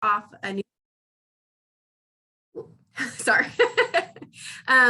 off a new, sorry,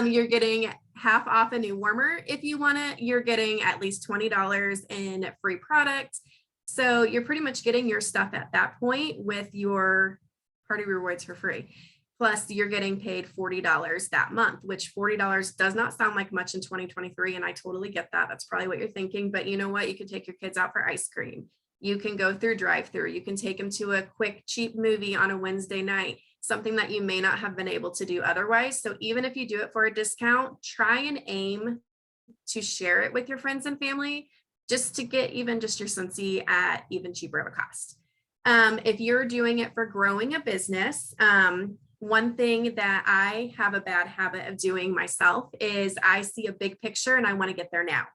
you're getting half off a new warmer. If you want it, you're getting at least $20 in free products. So you're pretty much getting your stuff at that point with your party rewards for free. Plus you're getting paid $40 that month, which $40 does not sound like much in 2023. And I totally get that. That's probably what you're thinking, but you know what? You can take your kids out for ice cream. You can go through drive-through. You can take them to a quick, cheap movie on a Wednesday night, something that you may not have been able to do otherwise. So even if you do it for a discount, try and aim to share it with your friends and family, just to get even just your Scentsy at even cheaper of a cost. If you're doing it for growing a business, one thing that I have a bad habit of doing myself is I see a big picture and I want to get there now.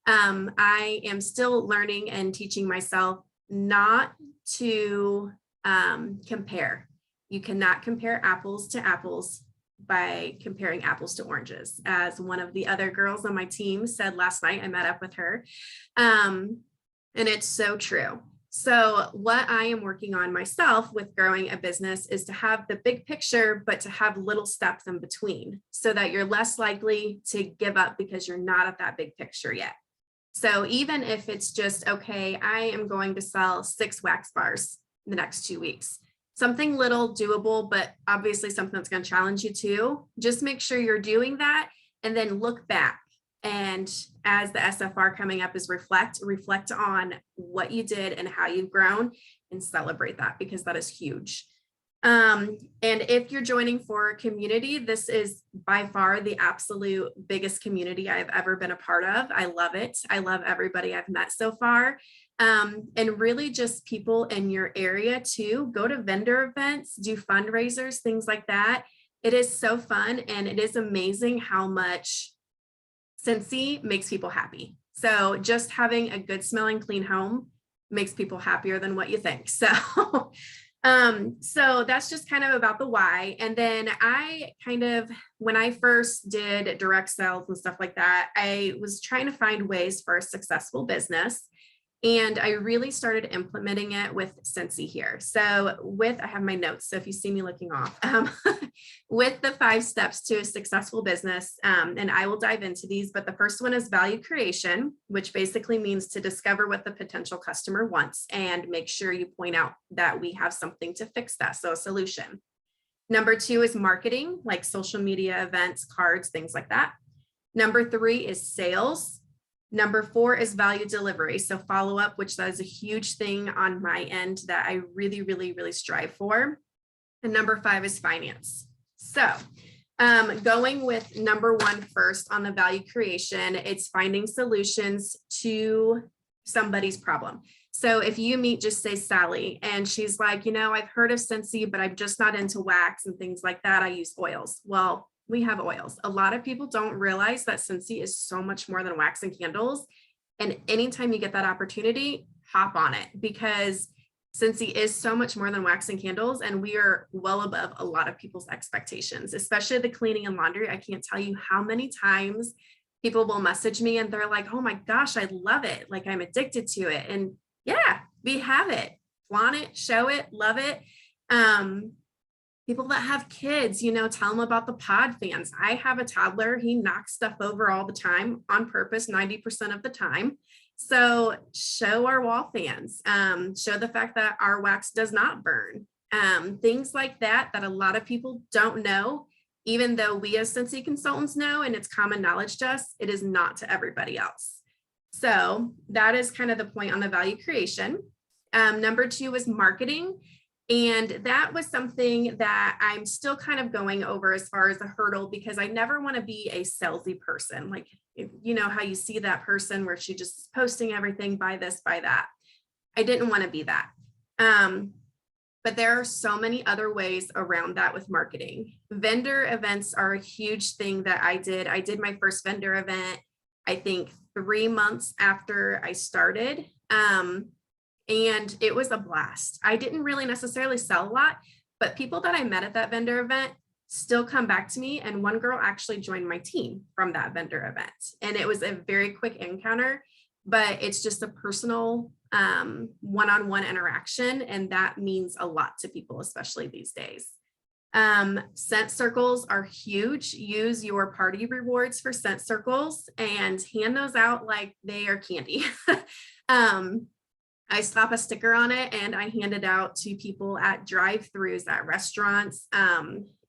I am still learning and teaching myself not to compare. You cannot compare apples to apples by comparing apples to oranges. As one of the other girls on my team said last night, I met up with her, and it's so true. So what I am working on myself with growing a business is to have the big picture, but to have little steps in between so that you're less likely to give up because you're not at that big picture yet. So even if it's just, okay, I am going to sell 6 wax bars in the next 2 weeks, something little doable, but obviously something that's going to challenge you too. Just make sure you're doing that and then look back. And as the SFR coming up is reflect on what you did and how you've grown and celebrate that, because that is huge. And if you're joining for a community, this is by far the absolute biggest community I've ever been a part of. I love it. I love everybody I've met so far. And really just people in your area too. Go to vendor events, do fundraisers, things like that. It is so fun. And it is amazing how much Scentsy makes people happy. So just having a good smelling clean home makes people happier than what you think. So, so that's just kind of about the why. And then when I first did direct sales and stuff like that, I was trying to find ways for a successful business. And I really started implementing it with Scentsy here. So I have my notes. So if you see me looking off, with the 5 steps to a successful business, and I will dive into these, but the first one is value creation, which basically means to discover what the potential customer wants and make sure you point out that we have something to fix that. So a solution. Number 2 is marketing, like social media events, cards, things like that. Number 3 is sales. Number 4 is value delivery. So follow up, which that is a huge thing on my end that I really, really, really strive for. And number 5 is finance. So going with number 1 first on the value creation, it's finding solutions to somebody's problem. So if you meet, just say Sally, and she's like, I've heard of Scentsy, but I'm just not into wax and things like that. I use oils. Well, we have oils. A lot of people don't realize that Scentsy is so much more than wax and candles. And anytime you get that opportunity, hop on it, because Scentsy is so much more than wax and candles. And we are well above a lot of people's expectations, especially the cleaning and laundry. I can't tell you how many times people will message me and they're like, oh my gosh, I love it. Like I'm addicted to it. And yeah, we have it. Flaunt it, show it, love it. People that have kids, tell them about the pod fans. I have a toddler. He knocks stuff over all the time on purpose, 90% of the time. So show our wall fans, show the fact that our wax does not burn, things like that a lot of people don't know, even though we as Scentsy consultants know, and it's common knowledge to us, it is not to everybody else. So that is kind of the point on the value creation. Number 2 is marketing. And that was something that I'm still kind of going over as far as a hurdle, because I never want to be a salesy person. Like, how you see that person where she just is posting everything, buy this, buy that. I didn't want to be that. But there are so many other ways around that with marketing. Vendor events are a huge thing that I did. I did my first vendor event, I think 3 months after I started. And it was a blast. I didn't really necessarily sell a lot, but people that I met at that vendor event still come back to me. And one girl actually joined my team from that vendor event. And it was a very quick encounter, but it's just a personal one-on-one interaction, and that means a lot to people, especially these days. Scent circles are huge. Use your party rewards for scent circles and hand those out like they are candy. I slap a sticker on it and I hand it out to people at drive-throughs, at restaurants.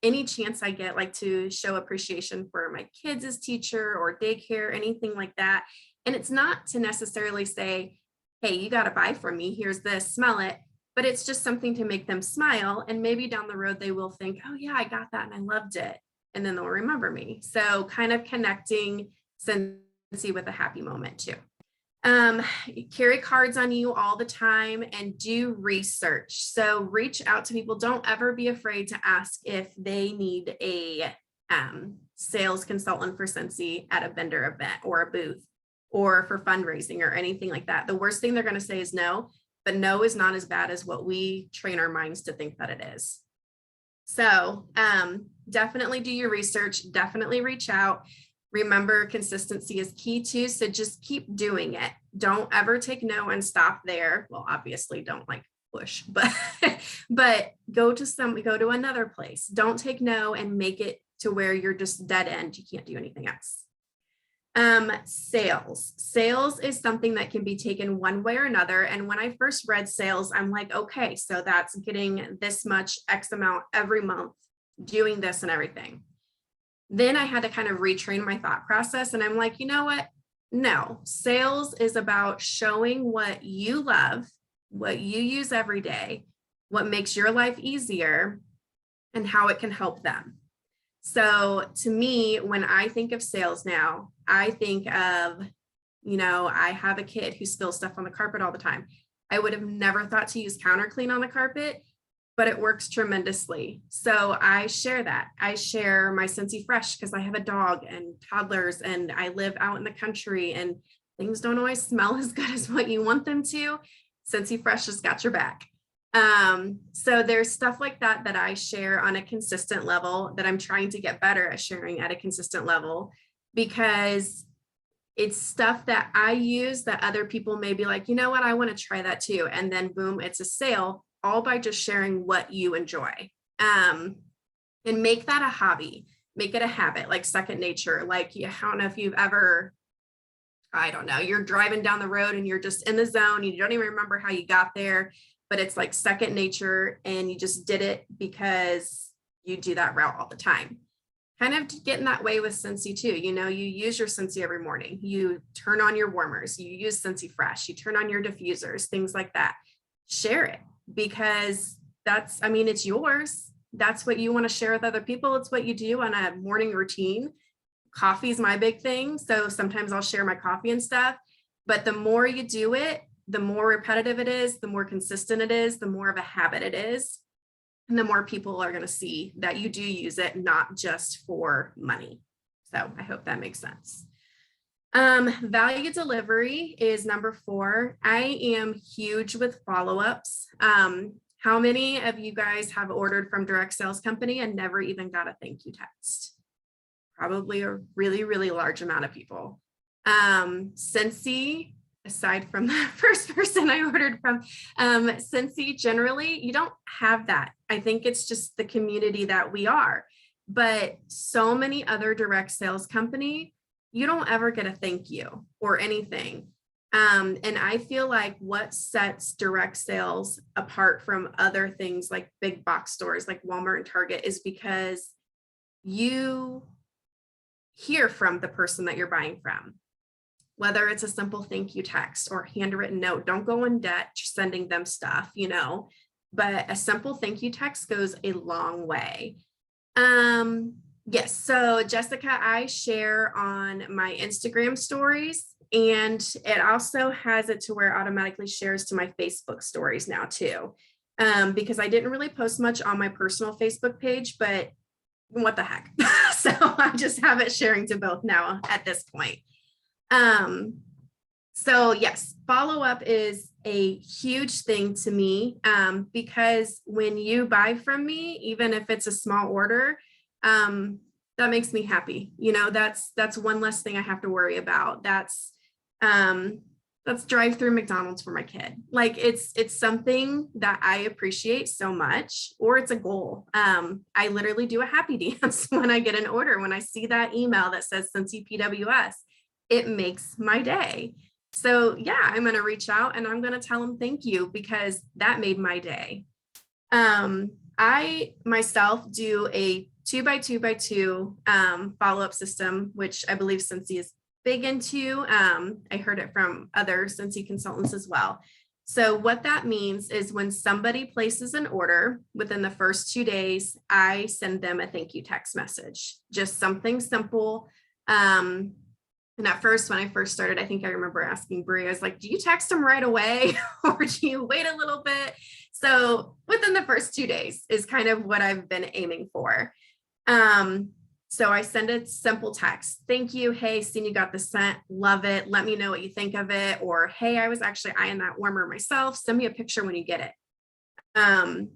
Any chance I get, like, to show appreciation for my kids' teacher or daycare, anything like that. And it's not to necessarily say, hey, you got to buy from me, here's this, smell it. But it's just something to make them smile. And maybe down the road, they will think, oh yeah, I got that and I loved it. And then they'll remember me. So kind of connecting Scentsy with a happy moment too. Carry cards on you all the time and do research. So reach out to people. Don't ever be afraid to ask if they need a sales consultant for Scentsy at a vendor event or a booth or for fundraising or anything like that. The worst thing they're going to say is no, but no is not as bad as what we train our minds to think that it is. So definitely do your research, definitely reach out. Remember, consistency is key too. So just keep doing it. Don't ever take no and stop there. Well, obviously don't like push, but go to another place. Don't take no and make it to where you're just dead end. You can't do anything else. Sales is something that can be taken one way or another. And when I first read sales, I'm like, okay, so that's getting this much X amount every month, doing this and everything. Then I had to kind of retrain my thought process. And I'm like, you know what? No, sales is about showing what you love, what you use every day, what makes your life easier, and how it can help them. So to me, when I think of sales now, I think of, I have a kid who spills stuff on the carpet all the time. I would have never thought to use counter clean on the carpet, but it works tremendously. So I share that. I share my Scentsy Fresh because I have a dog and toddlers and I live out in the country and things don't always smell as good as what you want them to. Scentsy Fresh has got your back. So there's stuff like that that I share on a consistent level that I'm trying to get better at sharing at a consistent level, because it's stuff that I use that other people may be like, you know what, I want to try that too. And then boom, it's a sale, all by just sharing what you enjoy. And make that a hobby, make it a habit, like second nature. Like, I don't know if you've ever, you're driving down the road and you're just in the zone. You don't even remember how you got there, but it's like second nature and you just did it because you do that route all the time. Kind of getting that way with Scentsy too. You use your Scentsy every morning. You turn on your warmers, you use Scentsy Fresh, you turn on your diffusers, things like that. Share it because it's yours. That's what you want to share with other people. It's what you do on a morning routine. Coffee is my big thing. So sometimes I'll share my coffee and stuff, but the more you do it, the more repetitive it is, the more consistent it is, the more of a habit it is. And the more people are going to see that you do use it, not just for money. So I hope that makes sense. Value delivery is number 4. I am huge with follow-ups. How many of you guys have ordered from direct sales company and never even got a thank you text? Probably a really, really large amount of people. Scentsy, aside from the first person I ordered from, Scentsy, generally, you don't have that. I think it's just the community that we are. But so many other direct sales company, you don't ever get a thank you or anything. And I feel like what sets direct sales apart from other things like big box stores like Walmart and Target is because you hear from the person that you're buying from. Whether it's a simple thank you text or handwritten note, don't go in debt sending them stuff, but a simple thank you text goes a long way. Yes, so Jessica, I share on my Instagram stories, and it also has it to where it automatically shares to my Facebook stories now too, because I didn't really post much on my personal Facebook page, but what the heck? So I just have it sharing to both now at this point. So yes, follow-up is a huge thing to me, because when you buy from me, even if it's a small order, that makes me happy. That's one less thing I have to worry about. That's, That's drive through McDonald's for my kid. Like it's something that I appreciate so much, or it's a goal. I literally do a happy dance when I get an order. When I see that email that says Scentsy PWS, it makes my day. So yeah, I'm going to reach out and I'm going to tell them thank you because that made my day. I myself do a 2x2x2 follow-up system, which I believe Scentsy is big into. I heard it from other Scentsy consultants as well. So what that means is when somebody places an order within the first 2 days, I send them a thank you text message, just something simple. And at first, when I first started, I think I remember asking Brie, I was like, do you text them right away or do you wait a little bit? So within the first 2 days is kind of what I've been aiming for. So I send a simple text. Thank you. Hey, seen you got the scent. Love it. Let me know what you think of it. Or, hey, I was actually eyeing that warmer myself. Send me a picture when you get it.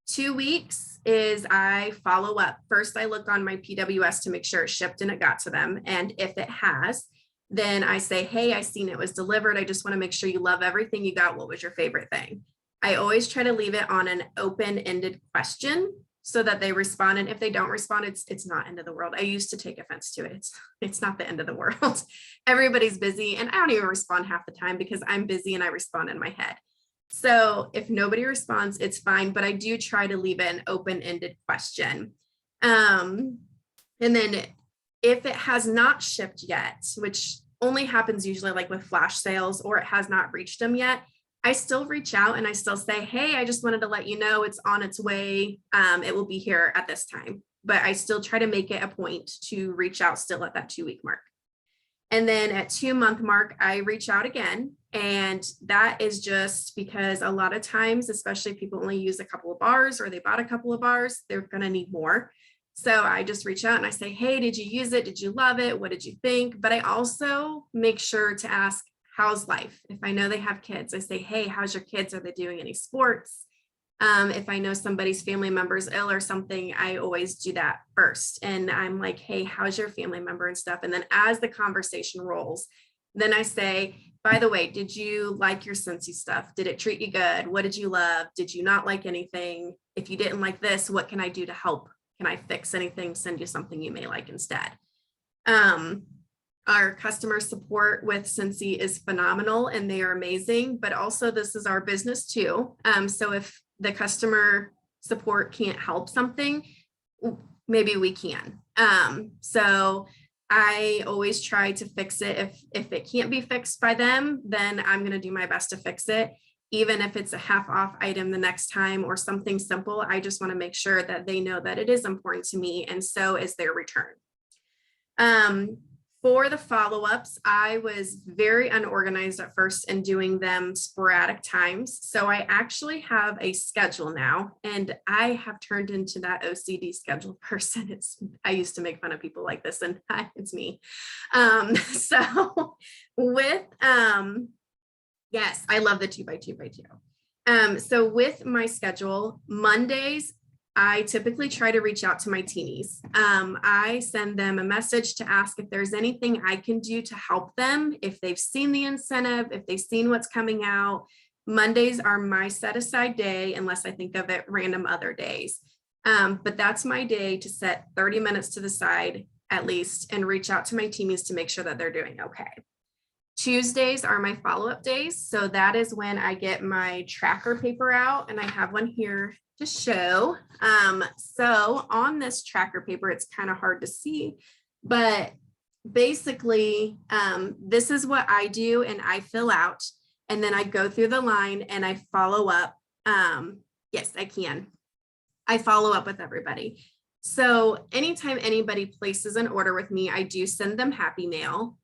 2 weeks is I follow up. First, I look on my PWS to make sure it shipped and it got to them. And if it has, then I say, hey, I seen it was delivered. I just want to make sure you love everything you got. What was your favorite thing? I always try to leave it on an open-ended question so that they respond. And if they don't respond, it's not end of the world. I used to take offense to it. It's not the end of the world. Everybody's busy and I don't even respond half the time because I'm busy and I respond in my head. So if nobody responds, it's fine, but I do try to leave it an open-ended question. And then if it has not shipped yet, which only happens usually like with flash sales or it has not reached them yet, I still reach out and I still say, hey, I just wanted to let you know it's on its way. It will be here at this time, but I still try to make it a point to reach out still at that 2-week mark. And then at 2-month mark, I reach out again. And that is just because a lot of times, especially if people only use a couple of bars or they bought a couple of bars, they're going to need more. So I just reach out and I say, hey, did you use it? Did you love it? What did you think? But I also make sure to ask, how's life? If I know they have kids, I say, hey, how's your kids? Are they doing any sports? If I know somebody's family member's ill or something, I always do that first. And I'm like, hey, how's your family member and stuff? And then as the conversation rolls, then I say, by the way, did you like your Scentsy stuff? Did it treat you good? What did you love? Did you not like anything? If you didn't like this, what can I do to help? Can I fix anything? Send you something you may like instead. Our customer support with Scentsy is phenomenal and they are amazing, but also this is our business too. So if the customer support can't help something, maybe we can. So I always try to fix it. If it can't be fixed by them, then I'm going to do my best to fix it. Even if it's a half off item the next time or something simple, I just want to make sure that they know that it is important to me and so is their return. For the follow-ups, I was very unorganized at first and doing them sporadic times. So I actually have a schedule now and I have turned into that OCD schedule person. I used to make fun of people like this and it's me. So with, yes, I love the 2x2x2. So with my schedule, Mondays, I typically try to reach out to my teenies. I send them a message to ask if there's anything I can do to help them, if they've seen the incentive, if they've seen what's coming out. Mondays are my set aside day, unless I think of it random other days. But that's my day to set 30 minutes to the side at least and reach out to my teenies to make sure that they're doing okay. Tuesdays are my follow-up days. So that is when I get my tracker paper out and I have one here to show. So on this tracker paper, it's kind of hard to see, but basically this is what I do and I fill out and then I go through the line and I follow up. Yes, I can. I follow up with everybody. So anytime anybody places an order with me, I do send them happy mail.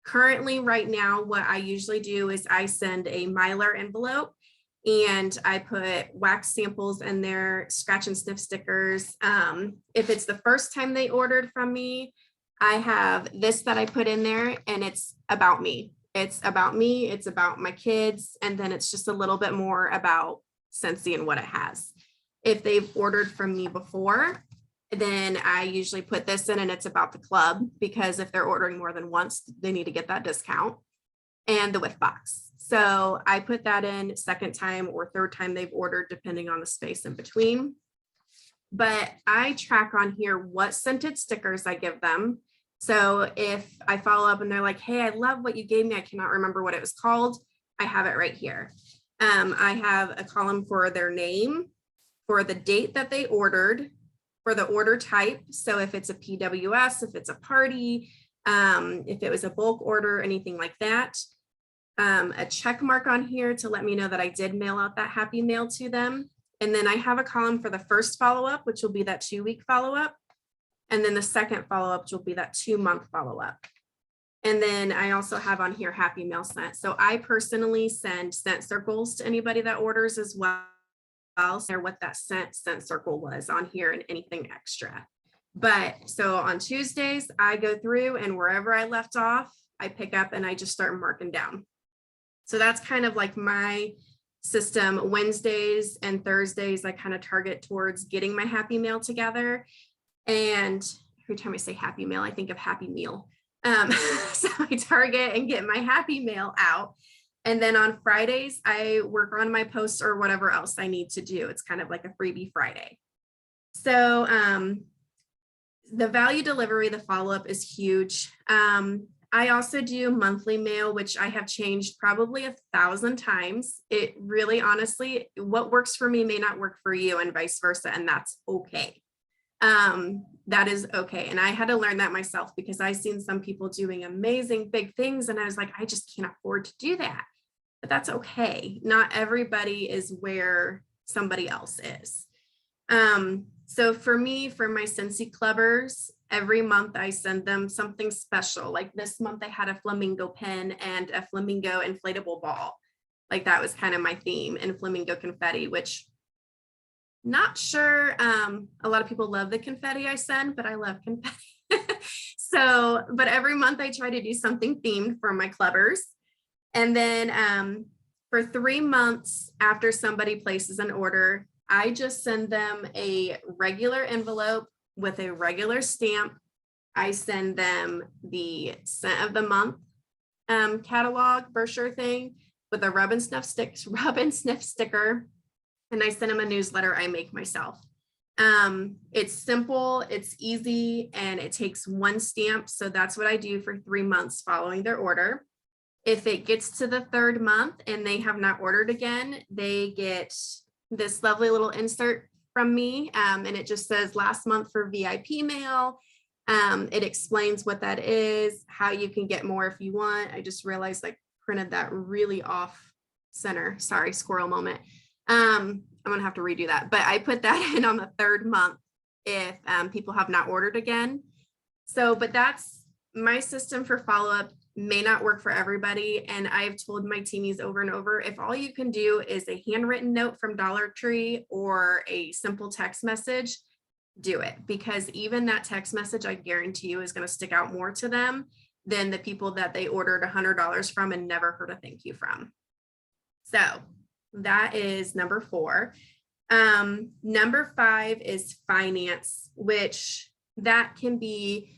Currently right now, what I usually do is I send a Mylar envelope and I put wax samples in there, scratch and sniff stickers. If it's the first time they ordered from me, I have this that I put in there and it's about me. It's about me, it's about my kids, and then it's just a little bit more about Scentsy and what it has. If they've ordered from me before, then I usually put this in and it's about the club because if they're ordering more than once, they need to get that discount. and the whiff box. So I put that in second time or third time they've ordered, depending on the space in between. But I track on here what scented stickers I give them. So if I follow up and they're like, hey, I love what you gave me, I cannot remember what it was called, I have it right here. I have a column for their name, for the date that they ordered, for the order type. So if it's a PWS, if it's a party, if it was a bulk order, anything like that. A check mark on here to let me know that I did mail out that happy mail to them. And then I have a column for the first follow-up, which will be that 2-week follow-up. And then the second follow-up, which will be that 2-month follow-up. And then I also have on here happy mail sent. So I personally send scent circles to anybody that orders as well. I'll share what that scent circle was on here and anything extra. But so on Tuesdays, I go through and wherever I left off, I pick up and I just start marking down. So that's kind of like my system. Wednesdays and Thursdays, I kind of target towards getting my happy mail together. And every time I say happy mail, I think of happy meal. So I target and get my happy mail out. And then on Fridays, I work on my posts or whatever else I need to do. It's kind of like a freebie Friday. So the value delivery, the follow-up is huge. I also do monthly mail, which I have changed probably 1,000 times. It really, honestly, what works for me may not work for you and vice versa. And that's okay. That is okay. And I had to learn that myself because I've seen some people doing amazing big things. And I was like, I just can't afford to do that. But that's okay. Not everybody is where somebody else is. So for me, for my Scentsy clubbers, every month I send them something special. Like this month I had a flamingo pen and a flamingo inflatable ball. Like that was kind of my theme, and flamingo confetti, which not sure. A lot of people love the confetti I send, but I love confetti. So, but every month I try to do something themed for my clubbers. And then for 3 months after somebody places an order, I just send them a regular envelope with a regular stamp. I send them the scent of the month catalog brochure thing with a rub and sniff sticker. And I send them a newsletter I make myself. It's simple, it's easy, and it takes 1 stamp. So that's what I do for 3 months following their order. If it gets to the 3rd month and they have not ordered again, they get this lovely little insert from me. And it just says last month for VIP mail. It explains what that is, how you can get more if you want. I just realized I printed that really off center. Sorry, squirrel moment. I'm gonna have to redo that, but I put that in on the 3rd month if people have not ordered again. So, but that's my system for follow-up. May not work for everybody. And I've told my teamies over and over, if all you can do is a handwritten note from Dollar Tree or a simple text message, do it. Because even that text message, I guarantee you, is going to stick out more to them than the people that they ordered $100 from and never heard a thank you from. So that is number 4. Number 5 is finance, which that can be,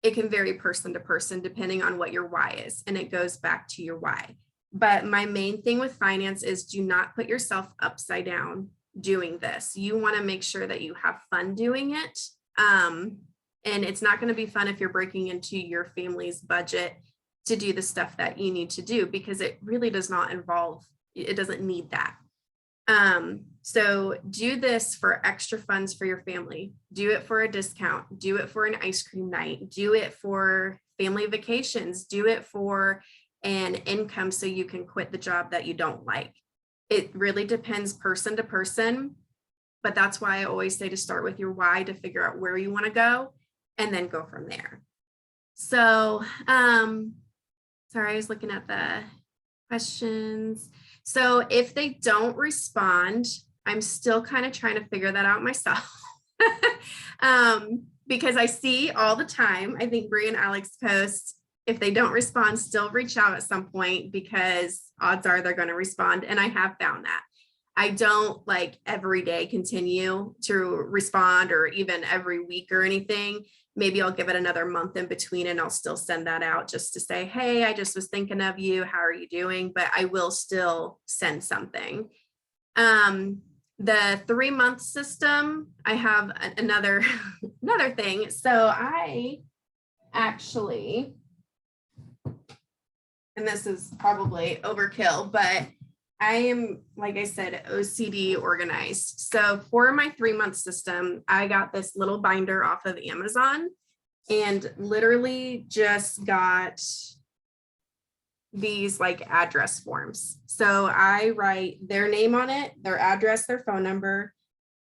it can vary person to person depending on what your why is. And it goes back to your why. But my main thing with finance is do not put yourself upside down doing this. You want to make sure that you have fun doing it. And it's not going to be fun if you're breaking into your family's budget to do the stuff that you need to do, because it really does not involve, it doesn't need that. So do this for extra funds for your family. Do it for a discount. Do it for an ice cream night. Do it for family vacations. Do it for an income so you can quit the job that you don't like. It really depends person to person, but that's why I always say to start with your why to figure out where you want to go and then go from there. So, sorry, I was looking at the questions. So if they don't respond, I'm still kind of trying to figure that out myself. Because I see all the time, I think Brie and Alex post, if they don't respond, still reach out at some point, because odds are they're going to respond. And I have found that. I don't like every day continue to respond or even every week or anything. Maybe I'll give it another month in between and I'll still send that out just to say, hey, I just was thinking of you. How are you doing? But I will still send something. The 3-month system, I have another thing. So I actually, and this is probably overkill, but I am, like I said, OCD organized. So for my 3-month system, I got this little binder off of Amazon and literally just got these like address forms. So I write their name on it, their address, their phone number,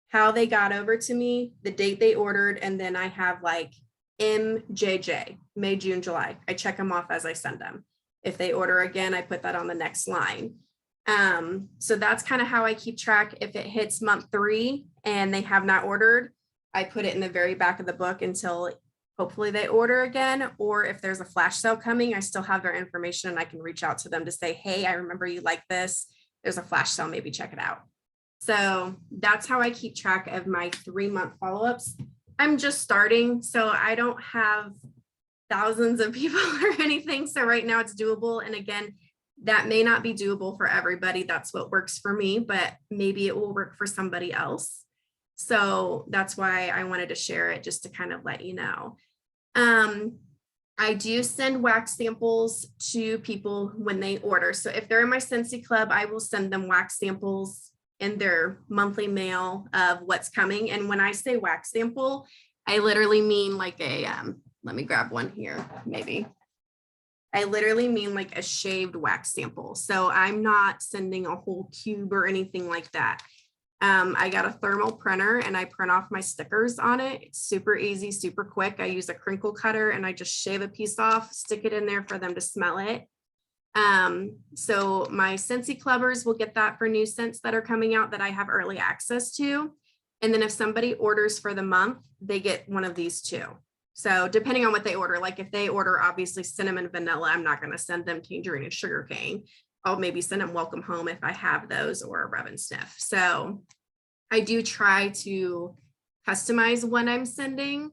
how they got over to me, the date they ordered, and then I have like MJJ, May, June, July. I check them off as I send them. If they order again, I put that on the next line. So that's kind of how I keep track. If it hits month 3 and they have not ordered, I put it in the very back of the book until hopefully they order again. Or if there's a flash sale coming, I still have their information and I can reach out to them to say, hey, I remember you like this. There's a flash sale, maybe check it out. So that's how I keep track of my 3-month follow-ups. I'm just starting, so I don't have thousands of people or anything. So right now it's doable. And again, that may not be doable for everybody. That's what works for me, but maybe it will work for somebody else. So that's why I wanted to share it, just to kind of let you know. I do send wax samples to people when they order. So if they're in my Scentsy club, I will send them wax samples in their monthly mail of what's coming. And when I say wax sample, I literally mean like a, let me grab one here, maybe. I literally mean like a shaved wax sample. So I'm not sending a whole cube or anything like that. I got a thermal printer and I print off my stickers on it. It's super easy, super quick. I use a crinkle cutter and I just shave a piece off, stick it in there for them to smell it. So my Scentsy clubbers will get that for new scents that are coming out that I have early access to. And then if somebody orders for the month, they get one of these too. So depending on what they order, like if they order obviously cinnamon vanilla, I'm not going to send them tangerine and sugarcane. I'll maybe send them welcome home if I have those, or a rub and sniff. So I do try to customize what I'm sending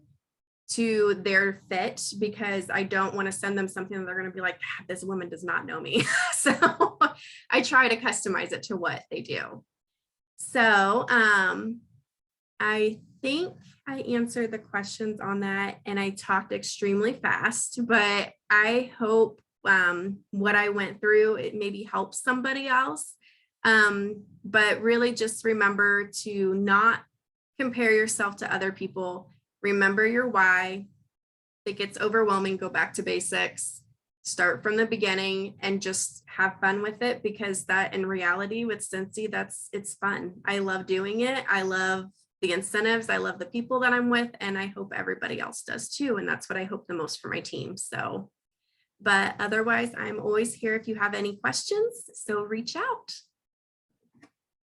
to their fit, because I don't want to send them something that they're going to be like, this woman does not know me. So I try to customize it to what they do. So I think I answered the questions on that, and I talked extremely fast, but I hope what I went through, it maybe helps somebody else. But really just remember to not compare yourself to other people. Remember your why. If it gets overwhelming, go back to basics, start from the beginning and just have fun with it, because that in reality with Scentsy, it's fun. I love doing it. I love the incentives. I love the people that I'm with, and I hope everybody else does too. And that's what I hope the most for my team. So, but otherwise I'm always here if you have any questions, so reach out.